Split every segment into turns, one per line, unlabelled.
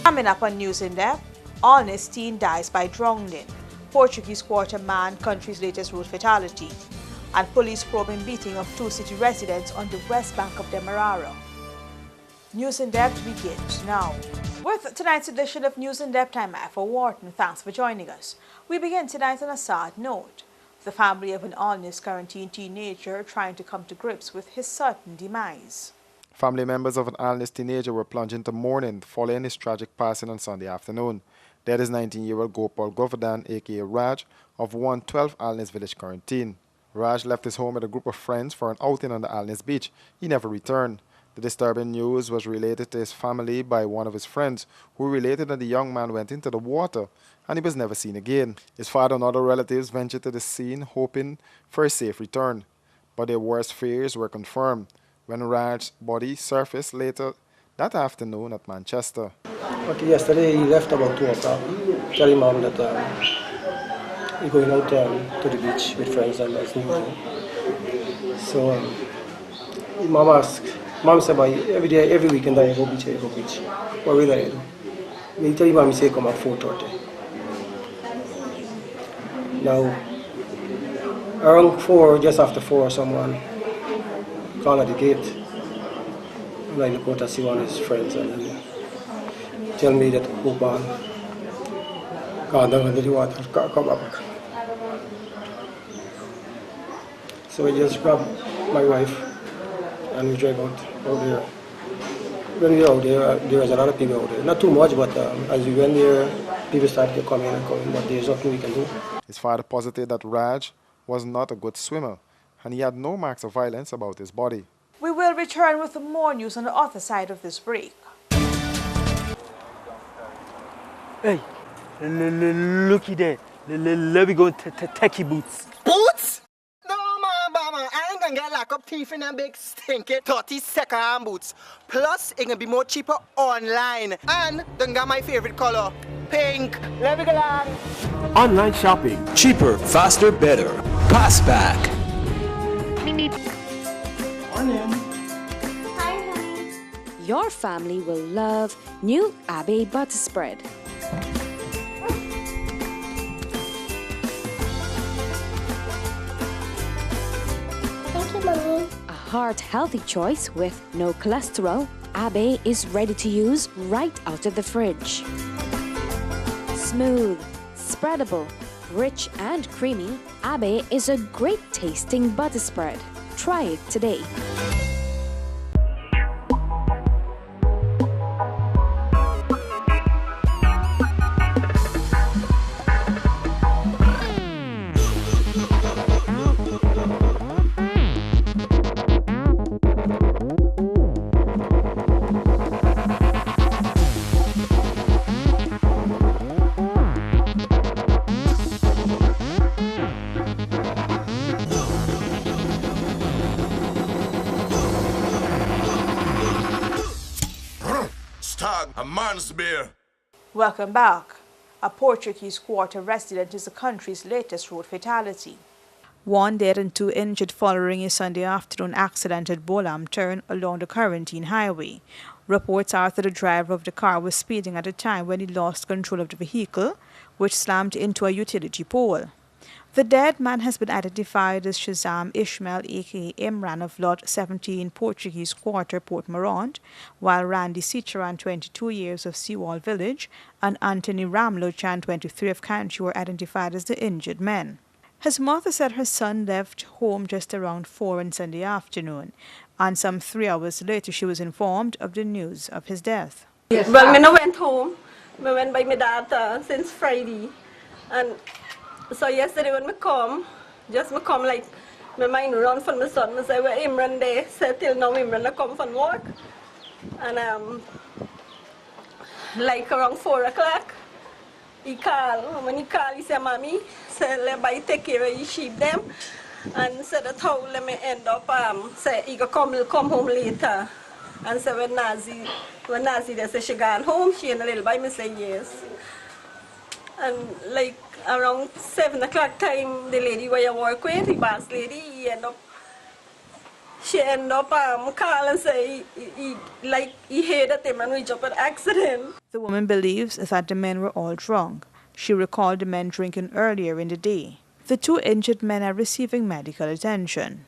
Coming up on News in Depth, Alness teen dies by drowning. Portuguese Quarter man, country's latest road fatality. And police probing beating of 2 city residents on the west bank of Demerara. News in Depth begins now. With tonight's edition of News in Depth, I'm Afra Wharton. Thanks for joining us. We begin tonight on a sad note. The family of an Alness quarantine teenager trying to come to grips with his sudden demise.
Family members of an Alness teenager were plunged into mourning following his tragic passing on Sunday afternoon. Dead is 19-year-old Gopal Govardhan, aka Raj, of 112 Alness Village Quarantine. Raj left his home with a group of friends for an outing on the Alness beach. He never returned. The disturbing news was related to his family by one of his friends, who related that the young man went into the water and he was never seen again. His father and other relatives ventured to the scene hoping for a safe return, but their worst fears were confirmed when Raj's body surfaced later that afternoon at Manchester.
Okay, yesterday he left about 2 o'clock, telling mom that he's going out to the beach with friends and that's new. So mom said, every day, every weekend I go beach. What will I do? Me tell you, mom say come at 4:30. Now, around 4, just after 4, someone called at the gate. And I look out to see one of his friends and tell me that Gopal gone down under the water, come back. So I just grabbed my wife and we drive out there. When we were out there was a lot of people out there. Not too much, but as we went there, people started to come in, but there's nothing we can do.
His father posited that Raj was not a good swimmer and he had no marks of violence about his body.
We will return with more news on the other side of this break.
Hey, looky there. Let me go to techie boots.
Boots? No, mama, I ain't gonna get locked up teeth in a big stinky 30-second boots. Plus, it gonna be more cheaper online. And don't get my favorite color, pink. Let me go on.
Online shopping. Cheaper, faster, better. Passback.
Hi, honey. Your family will love new Abbey butter spread.
Thank you, Mommy.
A heart-healthy choice with no cholesterol. Abbey is ready to use right out of the fridge. Smooth, spreadable, rich and creamy, Abbey is a great tasting butter spread. Try it today.
A man's beer.
Welcome back. A Portuguese Quarter resident is the country's latest road fatality. 1 dead and 2 injured following a Sunday afternoon accident at Bolam Turn along the Quarantine Highway. Reports are that the driver of the car was speeding at a time when he lost control of the vehicle, which slammed into a utility pole. The dead man has been identified as Shazam Ishmael, a.k.a. Imran of Lot 17, Portuguese Quarter, Port Morant, while Randy Cicharan, 22 years of Seawall Village, and Anthony Ramlochan, 23 of Cantu, were identified as the injured men. His mother said her son left home just around 4 on Sunday afternoon, and some 3 hours later she was informed of the news of his death.
Yes. Well, I went home. I went by my dad since Friday, and so yesterday when I come like my mind run for my son. I say, where Imran there? Say till now Imran I come from work. And like around 4 o'clock, he called. When he called, he said, Mommy, say let me take care of your sheep them. And said that's how let me end up say he go come home later. And say when Nazi they say she gone home, she and a little boy, me say yes. And like around 7 o'clock time, the lady where I work with, the boss lady, she end up call and say he hated him and we jump an accident.
The woman believes that the men were all drunk. She recalled the men drinking earlier in the day. The 2 injured men are receiving medical attention.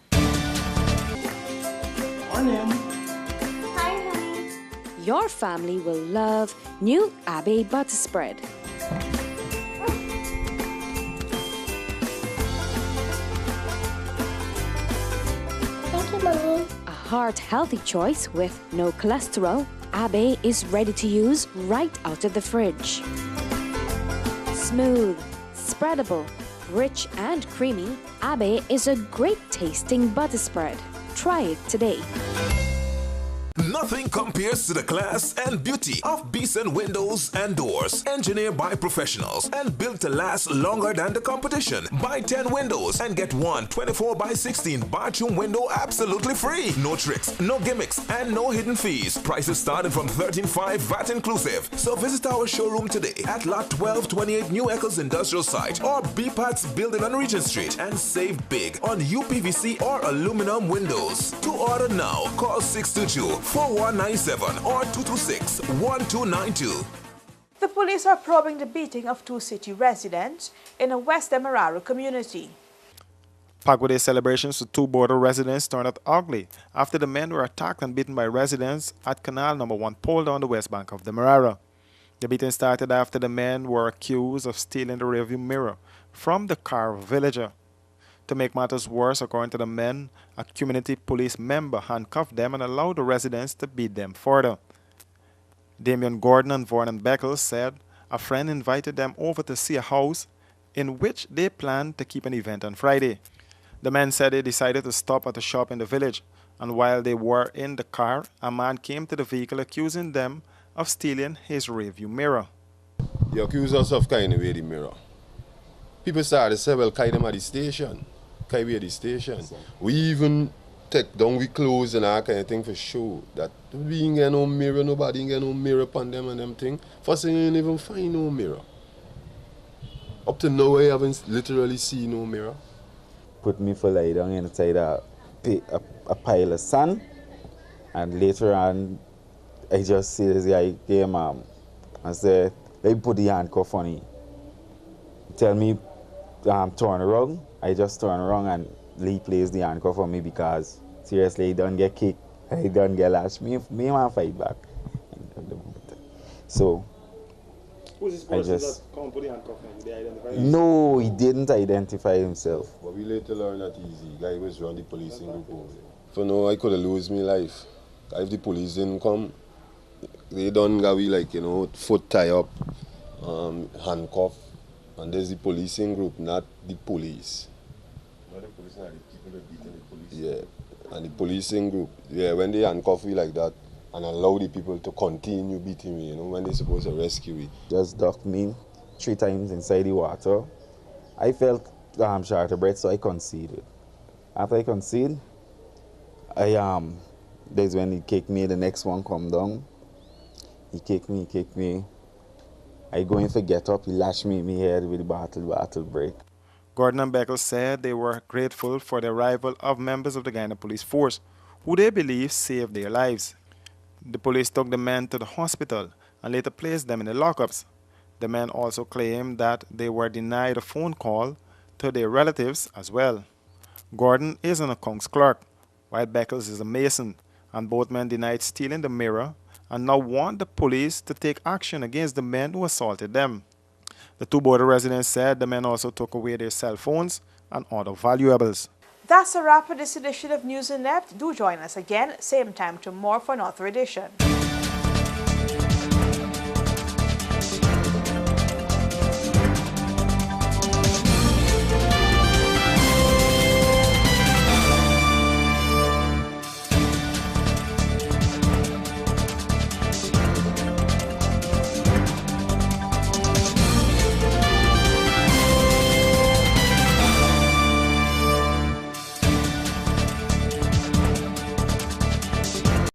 Your family will love new Abe butter spread.
Thank you, Mommy.
A heart-healthy choice with no cholesterol, Abe is ready to use right out of the fridge. Smooth, spreadable, rich and creamy, Abe is a great tasting butter spread. Try it today.
Nothing compares to the class and beauty of Beeson Windows and Doors, engineered by professionals and built to last longer than the competition. Buy 10 windows and get one 24x16 bathroom window absolutely free. No tricks, no gimmicks, and no hidden fees. Prices starting from $13.5 VAT inclusive. So visit our showroom today at Lot 1228 New Eccles Industrial Site or BPAT's building on Regent Street and save big on UPVC or aluminum windows. To order now, call 622-4197 or 226-1292.
The police are probing the beating of 2 city residents in a West Demerara community.
Pago Day celebrations to 2 border residents turned out ugly after the men were attacked and beaten by residents at Canal No. 1 pole on the west bank of Demerara. The beating started after the men were accused of stealing the rearview mirror from the car of a villager. To make matters worse, according to the men, a community police member handcuffed them and allowed the residents to beat them further. Damian Gordon and Vernon Beckles said a friend invited them over to see a house in which they planned to keep an event on Friday. The men said they decided to stop at a shop in the village, and while they were in the car, a man came to the vehicle accusing them of stealing his rearview mirror.
They accuse us of carrying away the mirror. People started to say, well, carry them at the station. Carry away the station. We even take down we clothes and all kind of thing for show that we ain't get no mirror, nobody ain't get no mirror upon them and them thing. First thing, you ain't even find no mirror. Up to now, I haven't literally seen no mirror.
Put me for lie down inside a pile of sand, and later on, I just see this guy came and said, let me put the handcuff on him. Tell me turn around. I just turn around and Lee plays the handcuff on me because seriously, he don't get kicked, he don't get lashed. Me want to fight back. So
who's this person that come put the handcuff on you? They identify him?
No, he didn't identify himself.
But we later learned that easy. Guy was running the policing group over there. For now, I could have lost my life. If the police didn't come, they done got we like, foot tie up, handcuff. And there's the policing group, not the police.
Not the police, not the people that beating the police.
Yeah, and the policing group, when they handcuff you like that and allow the people to continue beating me, when they're supposed to rescue me.
Just ducked me 3 times inside the water. I felt short of breath, so I conceded. After I conceded, there's when he kicked me, the next one come down. He kicked me. I go in to get up, he lashed me in my head with the battle break.
Gordon and Beckles said they were grateful for the arrival of members of the Guyana Police Force, who they believe saved their lives. The police took the men to the hospital and later placed them in the lockups. The men also claimed that they were denied a phone call to their relatives as well. Gordon is an accounts clerk, while Beckles is a mason, and both men denied stealing the mirror and now want the police to take action against the men who assaulted them. The 2 border residents said the men also took away their cell phones and other valuables.
That's a wrap for this edition of News Inept. Do join us again, same time tomorrow for another edition.